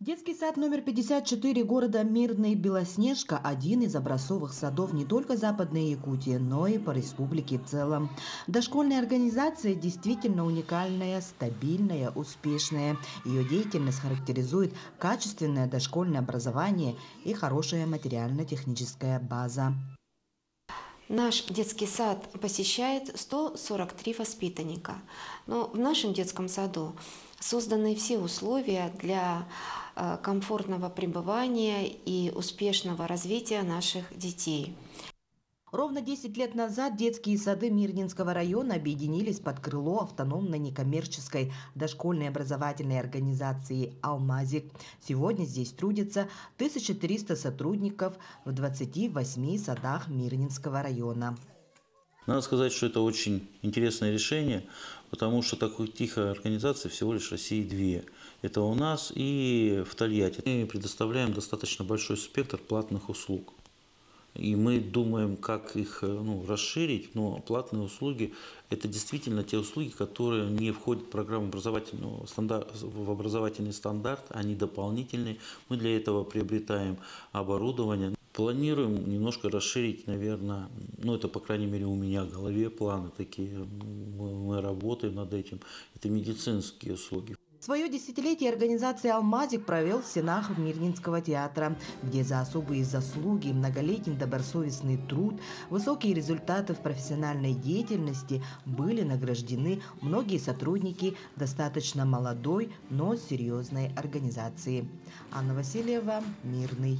Детский сад номер 54 города Мирный Белоснежка – один из образцовых садов не только Западной Якутии, но и по республике в целом. Дошкольная организация действительно уникальная, стабильная, успешная. Ее деятельность характеризует качественное дошкольное образование и хорошая материально-техническая база. Наш детский сад посещает 143 воспитанника. Но в нашем детском саду созданы все условия для комфортного пребывания и успешного развития наших детей. Ровно 10 лет назад детские сады Мирнинского района объединились под крыло автономной некоммерческой дошкольной образовательной организации «Алмазик». Сегодня здесь трудится 1300 сотрудников в 28 садах Мирнинского района. Надо сказать, что это очень интересное решение, потому что такой тихой организации всего лишь в России две. Это у нас и в Тольятти. Мы предоставляем достаточно большой спектр платных услуг. И мы думаем, как их расширить, но платные услуги – это действительно те услуги, которые не входят в программу в образовательный стандарт, они дополнительные. Мы для этого приобретаем оборудование. Планируем немножко расширить, наверное, это, по крайней мере, у меня в голове планы такие, мы работаем над этим, это медицинские услуги. Свое десятилетие организация «Алмазик» провел в стенах Мирнинского театра, где за особые заслуги, многолетний добросовестный труд, высокие результаты в профессиональной деятельности были награждены многие сотрудники достаточно молодой, но серьезной организации. Анна Васильева, Мирный.